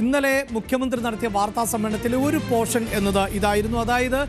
ഇന്നലെ മുഖ്യമന്ത്രി നടത്തിയ വാർത്താ സമ്മേളനത്തിലെ ഒരു പോർഷൻ എന്നത് ഇതായിരുന്നു. അതായത്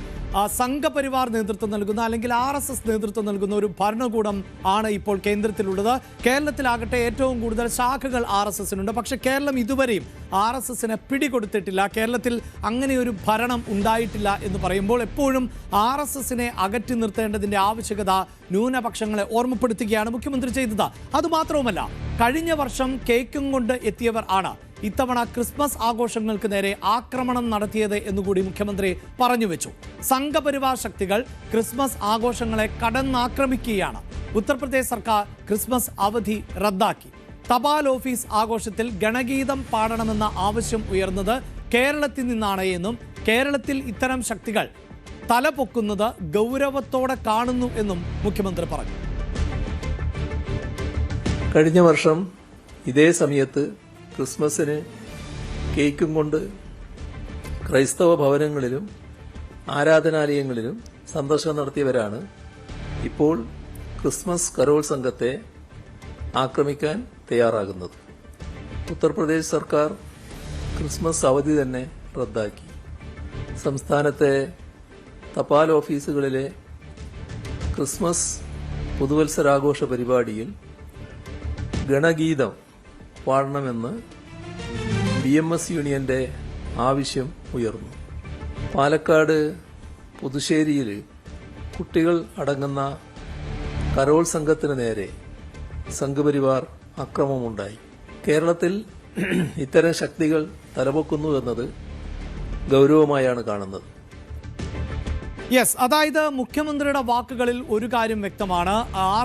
സംഘപരിവാർ നേതൃത്വം നൽകുന്ന അല്ലെങ്കിൽ RSS നേതൃത്വം നൽകുന്ന ഒരു ഭരണകൂടം ആണ് ഇപ്പോൾ കേന്ദ്രത്തിലുള്ളത്. കേരളത്തിലാകട്ടെ ഏറ്റവും കൂടുതൽ ശാഖകൾ RSSനുണ്ട്. പക്ഷേ കേരളം ഇതുവരെയും RSSനെ പിടികൊടുത്തിട്ടില്ല. കേരളത്തിൽ അങ്ങനെയൊരു ഭരണം ഉണ്ടായിട്ടില്ല എന്ന് പറയുമ്പോൾ എപ്പോഴും RSSനെ അകറ്റി നിർത്തേണ്ടതിൻ്റെ ആവശ്യകത ന്യൂനപക്ഷങ്ങളെ ഓർമ്മപ്പെടുത്തുകയാണ് മുഖ്യമന്ത്രി ചെയ്തത്. അതുമാത്രവുമല്ല, കഴിഞ്ഞ വർഷം കേക്കും കൊണ്ട് എത്തിയവർ ആണ് ഇത്തവണ ക്രിസ്മസ് ആഘോഷങ്ങൾക്ക് നേരെ ആക്രമണം നടത്തിയത് എന്നുകൂടി മുഖ്യമന്ത്രി പറഞ്ഞു വെച്ചു. സംഘപരിവാർ ശക്തികൾ ക്രിസ്മസ് ആഘോഷങ്ങളെ കടന്നാക്രമിക്കുകയാണ്. ഉത്തർപ്രദേശ് സർക്കാർ ക്രിസ്മസ് അവധി റദ്ദാക്കി. തപാൽ ഓഫീസ് ആഘോഷത്തിൽ ഗണഗീതം പാടണമെന്ന ആവശ്യം ഉയർന്നത് കേരളത്തിൽ നിന്നാണ് എന്നും കേരളത്തിൽ ഇത്തരം ശക്തികൾ തലപൊക്കുന്നത് ഗൗരവത്തോടെ കാണുന്നു എന്നും മുഖ്യമന്ത്രി പറഞ്ഞു. കഴിഞ്ഞ വർഷം ഇതേ സമയത്ത് ക്രിസ്മസിന് കേക്കും കൊണ്ട് ക്രൈസ്തവ ഭവനങ്ങളിലും ആരാധനാലയങ്ങളിലും സന്ദർശനം നടത്തിയവരാണ് ഇപ്പോൾ ക്രിസ്മസ് കരോൾ സംഘത്തെ ആക്രമിക്കാൻ തയ്യാറാകുന്നത്. ഉത്തർപ്രദേശ് സർക്കാർ ക്രിസ്മസ് അവധി തന്നെ റദ്ദാക്കി. സംസ്ഥാനത്തെ തപാൽ ഓഫീസുകളിലെ ക്രിസ്മസ് പുതുവത്സരാഘോഷ പരിപാടിയിൽ ഗണഗീതം പാടണമെന്ന് BMS യൂണിയന്റെ ആവശ്യം ഉയർന്നു. പാലക്കാട് പുതുശ്ശേരിയിൽ കുട്ടികൾ അടങ്ങുന്ന കരോൾ സംഘത്തിന് നേരെ സംഘപരിവാർ അക്രമമുണ്ടായി. കേരളത്തിൽ ഇത്തരം ശക്തികൾ തലപൊക്കുന്നു എന്നത് ഗൗരവമായാണ് കാണുന്നത്. അതായത് മുഖ്യമന്ത്രിയുടെ വാക്കുകളിൽ ഒരു കാര്യം വ്യക്തമാണ്.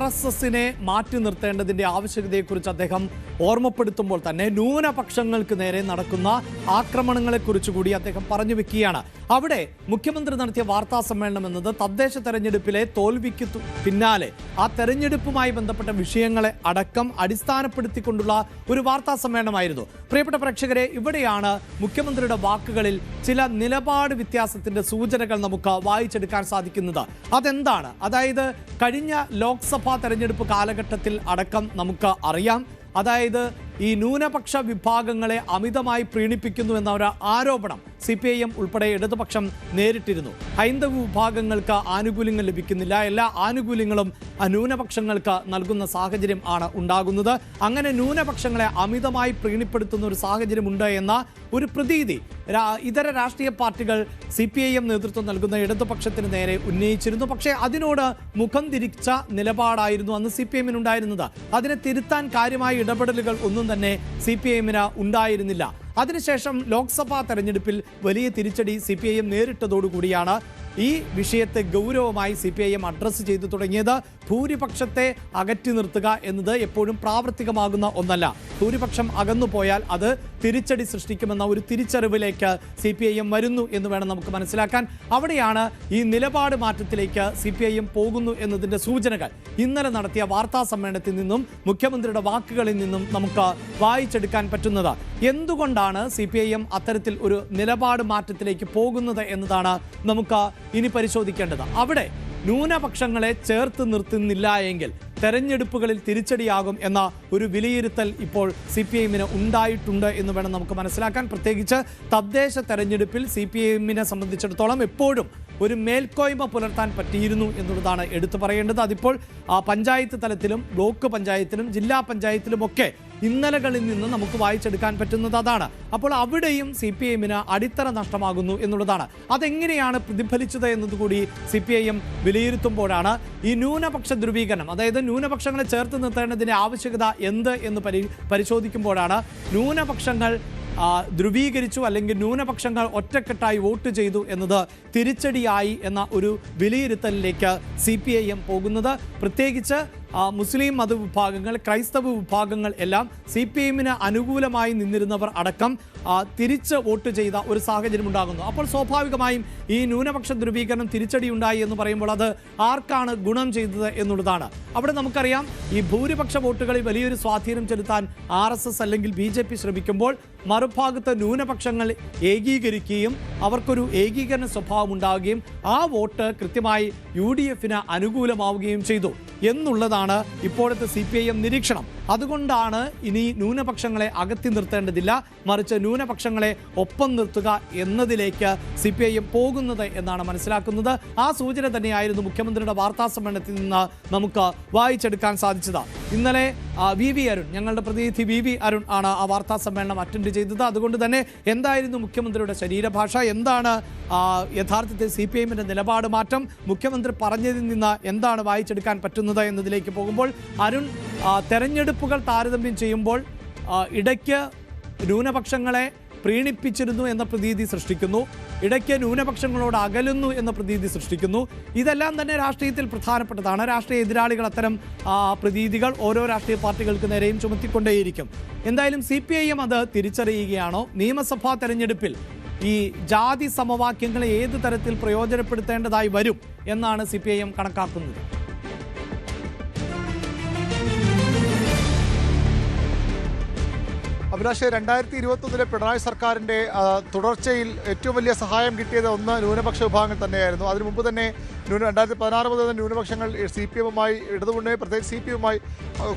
RSSനെ മാറ്റി നിർത്തേണ്ടതിന്റെ ആവശ്യകതയെക്കുറിച്ച് അദ്ദേഹം ഓർമ്മപ്പെടുത്തുമ്പോൾ തന്നെ ന്യൂനപക്ഷങ്ങൾക്ക് നേരെ നടക്കുന്ന ആക്രമണങ്ങളെക്കുറിച്ച് കൂടി അദ്ദേഹം പറഞ്ഞു വെക്കുകയാണ്. അവിടെ മുഖ്യമന്ത്രി നടത്തിയ വാർത്താ സമ്മേളനം എന്നത് തദ്ദേശ തെരഞ്ഞെടുപ്പിലെ തോൽവിക്ക് പിന്നാലെ ആ തെരഞ്ഞെടുപ്പുമായി ബന്ധപ്പെട്ട വിഷയങ്ങളെ അടക്കം അടിസ്ഥാനപ്പെടുത്തിക്കൊണ്ടുള്ള ഒരു വാർത്താ സമ്മേളനമായിരുന്നു. പ്രിയപ്പെട്ട പ്രേക്ഷകരെ, ഇവിടെയാണ് മുഖ്യമന്ത്രിയുടെ വാക്കുകളിൽ ചില നിലപാട് വ്യത്യാസത്തിന്റെ സൂചനകൾ നമുക്ക് വായിച്ചെടുക്കാൻ സാധിക്കുന്നത്. അതെന്താണ്? അതായത് കഴിഞ്ഞ ലോക്സഭാ തെരഞ്ഞെടുപ്പ് കാലഘട്ടത്തിൽ അടക്കം നമുക്ക് അറിയാം, അതായത് ഈ ന്യൂനപക്ഷ വിഭാഗങ്ങളെ അമിതമായി പ്രീണിപ്പിക്കുന്നു എന്ന ഒരു ആരോപണം CPIM ഉൾപ്പെടെ ഇടതുപക്ഷം നേരിട്ടിരുന്നു. ഹൈന്ദവ വിഭാഗങ്ങൾക്ക് ആനുകൂല്യങ്ങൾ ലഭിക്കുന്നില്ല, എല്ലാ ആനുകൂല്യങ്ങളും ന്യൂനപക്ഷങ്ങൾക്ക് നൽകുന്ന സാഹചര്യം ആണ് ഉണ്ടാകുന്നത്. അങ്ങനെ ന്യൂനപക്ഷങ്ങളെ അമിതമായി പ്രീണിപ്പെടുത്തുന്ന ഒരു സാഹചര്യമുണ്ട് എന്ന ഒരു പ്രതീതി ഇതര രാഷ്ട്രീയ പാർട്ടികൾ CPIM നേതൃത്വം നൽകുന്ന ഇടതുപക്ഷത്തിന് നേരെ ഉന്നയിച്ചിരുന്നു. പക്ഷേ അതിനോട് മുഖം തിരിച്ച നിലപാടായിരുന്നു അന്ന് CPIMനുണ്ടായിരുന്നത്. അതിനെ തിരുത്താൻ കാര്യമായ ഇടപെടലുകൾ ഒന്നും തന്നെ CPIMന് ഉണ്ടായിരുന്നില്ല. അതിനുശേഷം ലോക്സഭാ തെരഞ്ഞെടുപ്പിൽ വലിയ തിരിച്ചടി CPIM നേരിട്ടതോടുകൂടിയാണ് ഈ വിഷയത്തെ ഗൗരവമായി CPIM അഡ്രസ്സ് ചെയ്തു തുടങ്ങിയത്. ഭൂരിപക്ഷത്തെ അകറ്റി നിർത്തുക എന്നത് എപ്പോഴും പ്രാവർത്തികമാകുന്ന ഒന്നല്ല. ഭൂരിപക്ഷം അകന്നുപോയാൽ അത് തിരിച്ചടി സൃഷ്ടിക്കുമെന്ന ഒരു തിരിച്ചറിവിലേക്ക് CPIM വരുന്നു എന്ന് വേണം നമുക്ക് മനസ്സിലാക്കാൻ. അവിടെയാണ് ഈ നിലപാട് മാറ്റത്തിലേക്ക് CPIM പോകുന്നു എന്നതിൻ്റെ സൂചനകൾ ഇന്നലെ നടത്തിയ വാർത്താ സമ്മേളനത്തിൽ നിന്നും മുഖ്യമന്ത്രിയുടെ വാക്കുകളിൽ നിന്നും നമുക്ക് വായിച്ചെടുക്കാൻ പറ്റുന്നത്. എന്തുകൊണ്ടാണ് CPIM അത്തരത്തിൽ ഒരു നിലപാട് മാറ്റത്തിലേക്ക് പോകുന്നത് എന്നതാണ് നമുക്ക് ഇനി പരിശോധിക്കേണ്ടത്. അവിടെ ന്യൂനപക്ഷങ്ങളെ ചേർത്ത് നിർത്തുന്നില്ല എങ്കിൽ തെരഞ്ഞെടുപ്പുകളിൽ തിരിച്ചടിയാകും എന്ന ഒരു വിലയിരുത്തൽ ഇപ്പോൾ CPIMന് ഉണ്ടായിട്ടുണ്ട് എന്ന് വേണം നമുക്ക് മനസ്സിലാക്കാൻ. പ്രത്യേകിച്ച് തദ്ദേശ തെരഞ്ഞെടുപ്പിൽ CPIMനെ സംബന്ധിച്ചിടത്തോളം എപ്പോഴും ഒരു മേൽക്കോയ്മ പുലർത്താൻ പറ്റിയിരുന്നു എന്നുള്ളതാണ് എടുത്തു പറയേണ്ടത്. അതിപ്പോൾ പഞ്ചായത്ത് തലത്തിലും ബ്ലോക്ക് പഞ്ചായത്തിലും ജില്ലാ പഞ്ചായത്തിലുമൊക്കെ ഇന്നലകളിൽ നിന്ന് നമുക്ക് വായിച്ചെടുക്കാൻ പറ്റുന്നത് അതാണ്. അപ്പോൾ അവിടെയും CPIMന് അടിത്തറ നഷ്ടമാകുന്നു എന്നുള്ളതാണ്. അതെങ്ങനെയാണ് പ്രതിഫലിച്ചത് എന്നതുകൂടി CPIM വിലയിരുത്തുമ്പോഴാണ് ഈ ന്യൂനപക്ഷ ധ്രുവീകരണം, അതായത് ന്യൂനപക്ഷങ്ങളെ ചേർത്ത് നിർത്തേണ്ടതിൻ്റെ ആവശ്യകത എന്ത് എന്ന് പരിശോധിക്കുമ്പോഴാണ് ന്യൂനപക്ഷങ്ങൾ ധ്രുവീകരിച്ചു അല്ലെങ്കിൽ ന്യൂനപക്ഷങ്ങൾ ഒറ്റക്കെട്ടായി വോട്ട് ചെയ്തു എന്നത് തിരിച്ചടിയായി എന്ന ഒരു വിലയിരുത്തലിലേക്ക് CPIM പോകുന്നത്. പ്രത്യേകിച്ച് മുസ്ലിം മതവിഭാഗങ്ങൾ, ക്രൈസ്തവ വിഭാഗങ്ങൾ എല്ലാം CPIMന് അനുകൂലമായി നിന്നിരുന്നവർ അടക്കം തിരിച്ച് വോട്ട് ചെയ്ത ഒരു സാഹചര്യം ഉണ്ടാകുന്നു. അപ്പോൾ സ്വാഭാവികമായും ഈ ന്യൂനപക്ഷ ധ്രുവീകരണം തിരിച്ചടി ഉണ്ടായി എന്ന് പറയുമ്പോൾ അത് ആർക്കാണ് ഗുണം ചെയ്തത് എന്നുള്ളതാണ്. അവിടെ നമുക്കറിയാം, ഈ ഭൂരിപക്ഷ വോട്ടുകളിൽ വലിയൊരു സ്വാധീനം ചെലുത്താൻ RSS അല്ലെങ്കിൽ BJP ശ്രമിക്കുമ്പോൾ മറുഭാഗത്ത് ന്യൂനപക്ഷങ്ങൾ ഏകീകരിക്കുകയും അവർക്കൊരു ഏകീകരണ സ്വഭാവം ഉണ്ടാവുകയും ആ വോട്ട് കൃത്യമായി UDFന് അനുകൂലമാവുകയും ചെയ്തു എന്നുള്ളതാണ് എന്നതാണ് ഇപ്പോഴത്തെ CPIM നിരീക്ഷണം. അതുകൊണ്ടാണ് ഇനി ന്യൂനപക്ഷങ്ങളെ അകറ്റി നിർത്തേണ്ടതില്ല, മറിച്ച് ന്യൂനപക്ഷങ്ങളെ ഒപ്പം നിർത്തുക എന്നതിലേക്ക് CPIM പോകുന്നത് എന്നാണ് മനസ്സിലാക്കുന്നത്. ആ സൂചന തന്നെയായിരുന്നു മുഖ്യമന്ത്രിയുടെ വാർത്താ സമ്മേളനത്തിൽ നിന്ന് നമുക്ക് വായിച്ചെടുക്കാൻ സാധിച്ചത്. ഇന്നലെ VV അരുൺ, ഞങ്ങളുടെ പ്രതിനിധി VV അരുൺ ആണ് ആ വാർത്താ സമ്മേളനം അറ്റൻഡ് ചെയ്തത്. അതുകൊണ്ട് തന്നെ എന്തായിരുന്നു മുഖ്യമന്ത്രിയുടെ ശരീരഭാഷ, എന്താണ് യഥാർത്ഥത്തിൽ CPIMന്റെ നിലപാട് മാറ്റം, മുഖ്യമന്ത്രി പറഞ്ഞതിൽ നിന്ന് എന്താണ് വായിച്ചെടുക്കാൻ പറ്റുന്നത് എന്നതിലേക്ക് പോകുമ്പോൾ, അരുൺ, തെരഞ്ഞെടുപ്പുകൾ താരതമ്യം ചെയ്യുമ്പോൾ ഇടയ്ക്ക് ന്യൂനപക്ഷങ്ങളെ പ്രീണിപ്പിച്ചിരുന്നു എന്ന പ്രതീതി സൃഷ്ടിക്കുന്നു, ഇടയ്ക്ക് ന്യൂനപക്ഷങ്ങളോട് അകലുന്നു എന്ന പ്രതീതി സൃഷ്ടിക്കുന്നു. ഇതെല്ലാം തന്നെ രാഷ്ട്രീയത്തിൽ പ്രധാനപ്പെട്ടതാണ്. രാഷ്ട്രീയ എതിരാളികൾ അത്തരം പ്രതീതികൾ ഓരോ രാഷ്ട്രീയ പാർട്ടികൾക്ക് നേരെയും ചുമത്തിക്കൊണ്ടേയിരിക്കും. എന്തായാലും CPIM അത് തിരിച്ചറിയുകയാണോ? നിയമസഭാ തെരഞ്ഞെടുപ്പിൽ ഈ ജാതി സമവാക്യങ്ങളെ ഏത് തരത്തിൽ പ്രയോജനപ്പെടുത്തേണ്ടതായി വരും എന്നാണ് CPIM കണക്കാക്കുന്നത്? അഭിലാഷ്, 2021 പിണറായി സർക്കാരിൻ്റെ തുടർച്ചയിൽ ഏറ്റവും വലിയ സഹായം കിട്ടിയത് ഒന്ന് ന്യൂനപക്ഷ വിഭാഗങ്ങൾ തന്നെയായിരുന്നു. അതിനു മുമ്പ് തന്നെ 2016 മുതൽ ന്യൂനപക്ഷങ്ങൾ CPIMമായി, ഇടതുമുന്നണി പ്രത്യേകിച്ച് CPIMമായി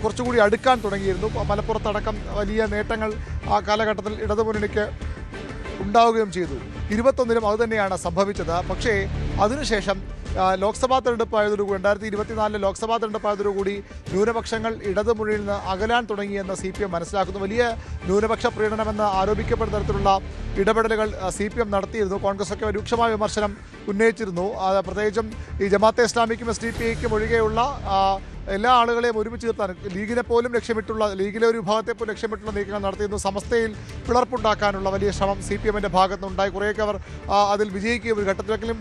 കുറച്ചുകൂടി അടുക്കാൻ തുടങ്ങിയിരുന്നു. മലപ്പുറത്തടക്കം വലിയ നേട്ടങ്ങൾ ആ കാലഘട്ടത്തിൽ ഇടതുമുന്നണിക്ക് ഉണ്ടാവുകയും ചെയ്തു. 21-ലും അതുതന്നെയാണ് സംഭവിച്ചത്. പക്ഷേ അതിനുശേഷം ലോക്സഭാ തെരഞ്ഞെടുപ്പായതോടുകൂടി 2024 ലോക്സഭാ തെരഞ്ഞെടുപ്പായതോടുകൂടി ന്യൂനപക്ഷങ്ങൾ ഇടതുമുന്നണിയിൽ നിന്ന് അകലാൻ തുടങ്ങിയെന്ന് CPIM മനസ്സിലാക്കുന്നു. വലിയ ന്യൂനപക്ഷ പ്രീണനമെന്ന് ആരോപിക്കപ്പെടുന്ന തരത്തിലുള്ള ഇടപെടലുകൾ CPIM നടത്തിയിരുന്നു. കോൺഗ്രസൊക്കെ രൂക്ഷമായ വിമർശനം ഉന്നയിച്ചിരുന്നു. പ്രത്യേകിച്ചും ഈ ജമാഅത്തെ ഇസ്ലാമിക്കും SDPIക്കും ഒഴികെയുള്ള എല്ലാ ആളുകളെയും ഒരുമിച്ച് നിർത്താൻ ലീഗിനെ പോലും ലക്ഷ്യമിട്ടുള്ള, ലീഗിലെ ഒരു വിഭാഗത്തെ പോലും ലക്ഷ്യമിട്ടുള്ള നീക്കങ്ങൾ നടത്തിയിരുന്നു. സമസ്തയിൽ പിളർപ്പുണ്ടാക്കാനുള്ള വലിയ ശ്രമം CPIMന്റെ ഭാഗത്തുനിന്നുണ്ടായി. കുറേയൊക്കെ അവർ അതിൽ വിജയിക്കുകയും ഒരു ഘട്ടത്തിലെങ്കിലും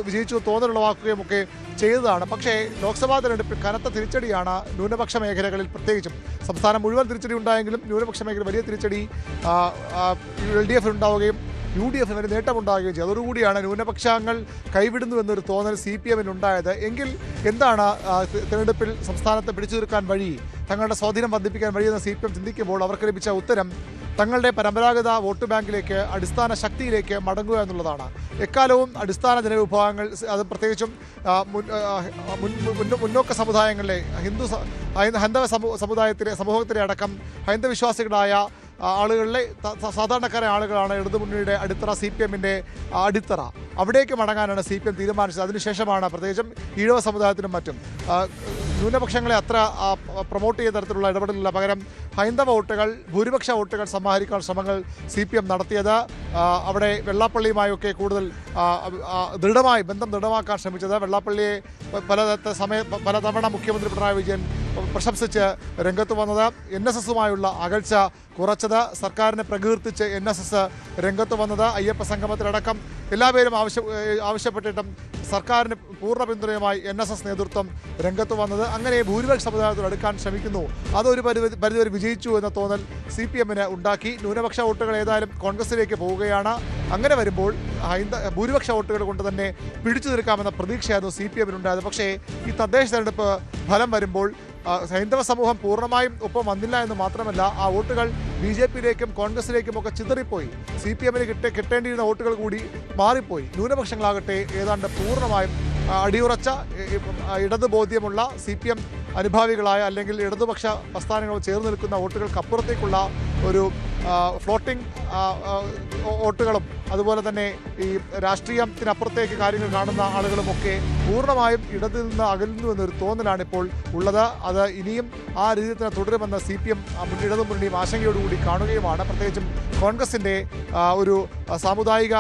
വിജയിച്ചു തോന്നലുളവാക്കുകയും ഒക്കെ ചെയ്തതാണ്. പക്ഷേ ലോക്സഭാ തെരഞ്ഞെടുപ്പിൽ കനത്ത തിരിച്ചടിയാണ് ന്യൂനപക്ഷ മേഖലകളിൽ, പ്രത്യേകിച്ചും സംസ്ഥാനം മുഴുവൻ തിരിച്ചടി ഉണ്ടായെങ്കിലും ന്യൂനപക്ഷ മേഖല വലിയ തിരിച്ചടി LDF ഉണ്ടാവുകയും UDF വരെ നേട്ടമുണ്ടാകുകയും ചെയ്തു. അതോടുകൂടിയാണ് ന്യൂനപക്ഷങ്ങൾ കൈവിടുന്നു എന്നൊരു തോന്നൽ CPIMനുണ്ടായത്. എങ്കിൽ എന്താണ് തിരഞ്ഞെടുപ്പിൽ സംസ്ഥാനത്തെ പിടിച്ചു തീർക്കാൻ വഴി, തങ്ങളുടെ സ്വാധീനം വർദ്ധിപ്പിക്കാൻ വഴിയെന്ന് CPIM ചിന്തിക്കുമ്പോൾ അവർക്ക് ലഭിച്ച ഉത്തരം തങ്ങളുടെ പരമ്പരാഗത വോട്ട് ബാങ്കിലേക്ക്, അടിസ്ഥാന ശക്തിയിലേക്ക് മടങ്ങുക എന്നുള്ളതാണ്. എക്കാലവും അടിസ്ഥാന ജനവിഭാഗങ്ങൾ, അത് പ്രത്യേകിച്ചും മുന്നോക്ക സമുദായങ്ങളിലെ ഹൈന്ദവ സമൂഹത്തിലെ അടക്കം ഹൈന്ദവ വിശ്വാസികളായ ആളുകളിലെ സാധാരണക്കാരായ ആളുകളാണ് ഇടതുമുന്നണിയുടെ അടിത്തറ, CPIMന്റെ അടിത്തറ. അവിടേക്ക് മടങ്ങാനാണ് CPIM തീരുമാനിച്ചത്. അതിനുശേഷമാണ് പ്രത്യേകിച്ചും ഈഴവ സമുദായത്തിനും മറ്റും ന്യൂനപക്ഷങ്ങളെ അത്ര പ്രൊമോട്ട് ചെയ്യുന്ന തരത്തിലുള്ള ഇടപെടലില്ല, പകരം ഹൈന്ദവ വോട്ടുകൾ, ഭൂരിപക്ഷ വോട്ടുകൾ സമാഹരിക്കാൻ ശ്രമങ്ങൾ CPIM നടത്തിയത്. അവിടെ വെള്ളാപ്പള്ളിയുമായൊക്കെ കൂടുതൽ ദൃഢമായി ബന്ധം ദൃഢമാക്കാൻ ശ്രമിച്ചത്. വെള്ളാപ്പള്ളിയെ പലതവണ മുഖ്യമന്ത്രി പിണറായി വിജയൻ പ്രശംസിച്ച് രംഗത്ത് വന്നത്, NSSുമായുള്ള അകൽച്ച കുറച്ചത്, സർക്കാരിനെ പ്രകീർത്തിച്ച് NSS രംഗത്ത് വന്നത്, അയ്യപ്പ സംഗമത്തിലടക്കം എല്ലാവരും ആവശ്യപ്പെട്ടിട്ടും സർക്കാരിന് പൂർണ്ണ പിന്തുണയുമായി NSS നേതൃത്വം രംഗത്ത് വന്നത്. അങ്ങനെ ഭൂരിപക്ഷ സമുദായത്തോട് അടുക്കാൻ ശ്രമിക്കുന്നു. അതൊരു പരിധിവരെ വിജയിച്ചു എന്ന തോന്നൽ CPIMന് ഉണ്ടാക്കി. ന്യൂനപക്ഷ വോട്ടുകൾ ഏതായാലും കോൺഗ്രസിലേക്ക് പോവുകയാണ്. അങ്ങനെ വരുമ്പോൾ ഭൂരിപക്ഷ വോട്ടുകൾ കൊണ്ട് തന്നെ പിടിച്ചു തീർക്കാമെന്ന പ്രതീക്ഷയായിരുന്നു CPIMനുണ്ടായത്. പക്ഷേ ഈ തദ്ദേശ തെരഞ്ഞെടുപ്പ് ഫലം വരുമ്പോൾ ഹൈന്ദവ സമൂഹം പൂർണ്ണമായും ഒപ്പം വന്നില്ല എന്ന് മാത്രമല്ല, ആ വോട്ടുകൾ BJPയിലേക്കും കോൺഗ്രസിലേക്കും ഒക്കെ ചിതറിപ്പോയി. CPIMന് കിട്ടേണ്ടിയിരുന്ന വോട്ടുകൾ കൂടി മാറിപ്പോയി. ന്യൂനപക്ഷങ്ങളാകട്ടെ ഏതാണ്ട് പൂർണ്ണമായും അടിയുറച്ച ഇടതുബോധ്യമുള്ള CPIM അനുഭാവികളായ അല്ലെങ്കിൽ ഇടതുപക്ഷ പ്രസ്ഥാനങ്ങൾ ചേർന്ന് നിൽക്കുന്ന വോട്ടുകൾക്കപ്പുറത്തേക്കുള്ള ഒരു ഫ്ലോട്ടിംഗ് വോട്ടുകളും അതുപോലെ തന്നെ ഈ രാഷ്ട്രീയത്തിനപ്പുറത്തേക്ക് കാര്യങ്ങൾ കാണുന്ന ആളുകളുമൊക്കെ പൂർണ്ണമായും ഇടതിൽ നിന്ന് അകലുന്നു എന്നൊരു തോന്നലാണ് ഇപ്പോൾ ഉള്ളത്. അത് ഇനിയും ആ രീതിയിൽ തന്നെ തുടരുമെന്ന് CPIM ഇടതുമുന്നണിയും ആശങ്കയോടുകൂടി കാണുകയുമാണ്. പ്രത്യേകിച്ചും കോൺഗ്രസിൻ്റെ ഒരു സാമുദായിക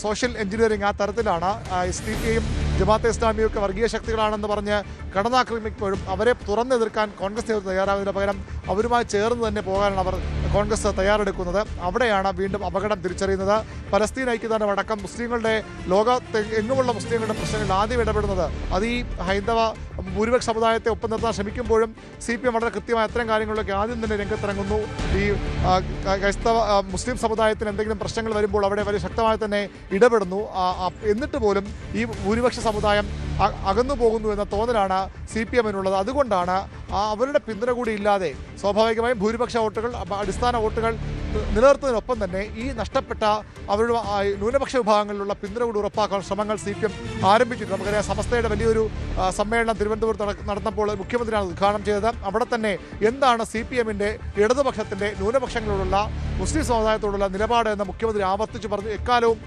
സോഷ്യൽ എഞ്ചിനീയറിംഗ് ആ തരത്തിലാണ്. SDPയും ജമാഅത്തെ ഇസ്ലാമിയും ഒക്കെ വർഗീയ ശക്തികളാണെന്ന് പറഞ്ഞ് കടന്നാക്രമിക്കുമ്പോഴും അവരെ തുറന്നെതിർക്കാൻ കോൺഗ്രസ് നേതൃത്വം തയ്യാറാകുന്നതിന് പകരം അവരുമായി ചേർന്ന് തന്നെ പോകാനാണ് അവർ കോൺഗ്രസ് തയ്യാറെടുക്കുന്നത്. അവിടെയാണ് വീണ്ടും അപകടം തിരിച്ചറിയുന്നത്. പലസ്തീൻ ഐക്യദാർഢ്യം അടക്കം മുസ്ലിങ്ങളുടെ ലോകത്തെ എങ്ങുമുള്ള മുസ്ലിങ്ങളുടെ പ്രശ്നങ്ങളിൽ ആദ്യം ഇടപെടുന്നത് അത് ഈ ഹൈന്ദവ ഭൂരിപക്ഷ സമുദായത്തെ ഒപ്പം നിർത്താൻ ശ്രമിക്കുമ്പോഴും CPIM വളരെ കൃത്യമായ അത്തരം കാര്യങ്ങളിലൊക്കെ ആദ്യം തന്നെ രംഗത്തിറങ്ങുന്നു. ഈ ക്രൈസ്തവ മുസ്ലിം സമുദായത്തിന് എന്തെങ്കിലും പ്രശ്നങ്ങൾ വരുമ്പോൾ അവിടെ വളരെ ശക്തമായി തന്നെ ഇടപെടുന്നു. എന്നിട്ട് പോലും ഈ ഭൂരിപക്ഷ സമുദായം അകന്നു പോകുന്നു എന്ന തോന്നലാണ് CPIMനുള്ളത്. അതുകൊണ്ടാണ് അവരുടെ പിന്തുണ കൂടി ഇല്ലാതെ സ്വാഭാവികമായും ഭൂരിപക്ഷ വോട്ടുകൾ, അടിസ്ഥാന വോട്ടുകൾ നിലനിർത്തുന്നതിനൊപ്പം തന്നെ ഈ നഷ്ടപ്പെട്ട അവരുടെ ന്യൂനപക്ഷ വിഭാഗങ്ങളിലുള്ള പിന്തുണ കൂടി ഉറപ്പാക്കാൻ ശ്രമങ്ങൾ CPM ആരംഭിച്ചിട്ടുണ്ട്. നമുക്കറിയാം, സമസ്തയുടെ വലിയൊരു സമ്മേളനം തിരുവനന്തപുരത്ത് നടന്നപ്പോൾ മുഖ്യമന്ത്രിയാണ് ഉദ്ഘാടനം ചെയ്തത്. അവിടെ തന്നെ എന്താണ് CPMന്റെ ഇടതുപക്ഷത്തിന്റെ ന്യൂനപക്ഷങ്ങളോടുള്ള മുസ്ലിം സമുദായത്തോടുള്ള നിലപാട് എന്ന് മുഖ്യമന്ത്രി ആവർത്തിച്ച് പറഞ്ഞു. എക്കാലവും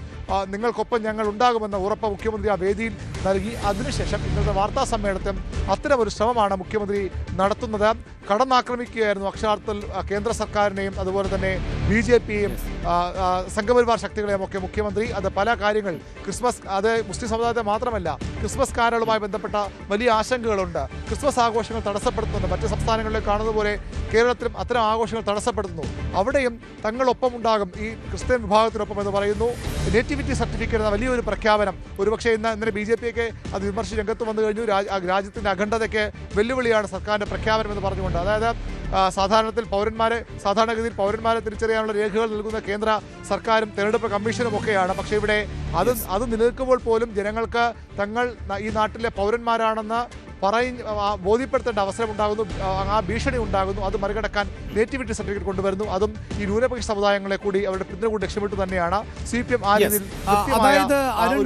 നിങ്ങൾക്കൊപ്പം ഞങ്ങൾ ഉണ്ടാകുമെന്ന ഉറപ്പ് മുഖ്യമന്ത്രി ആ വേദിയിൽ നൽകി. അതിനുശേഷം ഇന്നത്തെ വാർത്താ സമ്മേളനത്തിൽ അത്തരമൊരു ശ്രമമാണ് മുഖ്യമന്ത്രി നടത്തുന്നത്. കടന്നാക്രമിക്കുകയായിരുന്നു അക്ഷരാർത്ഥത്തിൽ കേന്ദ്ര സർക്കാരിനെയും അതുപോലെ തന്നെ BJPയെയും സംഘപരിവാർ ശക്തികളെയും ഒക്കെ മുഖ്യമന്ത്രി. അത് പല കാര്യങ്ങൾ ക്രിസ്മസ്, അത് മുസ്ലിം സമുദായത്തെ മാത്രമല്ല, ക്രിസ്മസ് കാരകളുമായി ബന്ധപ്പെട്ട വലിയ ആശങ്കകളുണ്ട്. ക്രിസ്മസ് ആഘോഷങ്ങൾ തടസ്സപ്പെടുത്തുന്നുണ്ട്. മറ്റ് സംസ്ഥാനങ്ങളിലെ കാണുന്നത് പോലെ കേരളത്തിലും അത്തരം ആഘോഷങ്ങൾ തടസ്സപ്പെടുത്തുന്നു. അവിടെയും തങ്ങളൊപ്പം ഉണ്ടാകും ഈ ക്രിസ്ത്യൻ വിഭാഗത്തിനൊപ്പം എന്ന് പറയുന്നു. നേറ്റിവിറ്റി സർട്ടിഫിക്കറ്റ് എന്ന വലിയൊരു പ്രഖ്യാപനം ഒരുപക്ഷെ ഇന്നലെ BJPയൊക്കെ അത് വിമർശിച്ച് രംഗത്ത് വന്നു കഴിഞ്ഞു. രാജ്യത്തിൻ്റെ അഖണ്ഡതയ്ക്ക് വെല്ലുവിളിയാണ് സർക്കാരിൻ്റെ പ്രഖ്യാപനം എന്ന് പറഞ്ഞുകൊണ്ട്. അതായത് സാധാരണഗതിയിൽ പൗരന്മാരെ തിരിച്ചറിയാനുള്ള രേഖകൾ നൽകുന്ന കേന്ദ്ര സർക്കാരും തെരഞ്ഞെടുപ്പ് കമ്മീഷനും ഒക്കെയാണ്. പക്ഷേ ഇവിടെ അത് നിലനിൽക്കുമ്പോൾ പോലും ജനങ്ങൾക്ക് തങ്ങൾ ഈ നാട്ടിലെ പൗരന്മാരാണെന്ന് ബോധ്യപ്പെടുത്തേണ്ട അവസരം ഉണ്ടാകുന്നു, ആ ഭീഷണി ഉണ്ടാകുന്നു. അത് മറികടക്കാൻ നേറ്റിവിറ്റി സർട്ടിഫിക്കറ്റ് കൊണ്ടുവരുന്നു. അതും ഈ ന്യൂനപക്ഷ സമുദായങ്ങളെ കൂടി അവരുടെ പിന്തുണ കൂടി ലക്ഷ്യമിട്ട് തന്നെയാണ് CPM ആ രീതിയിൽ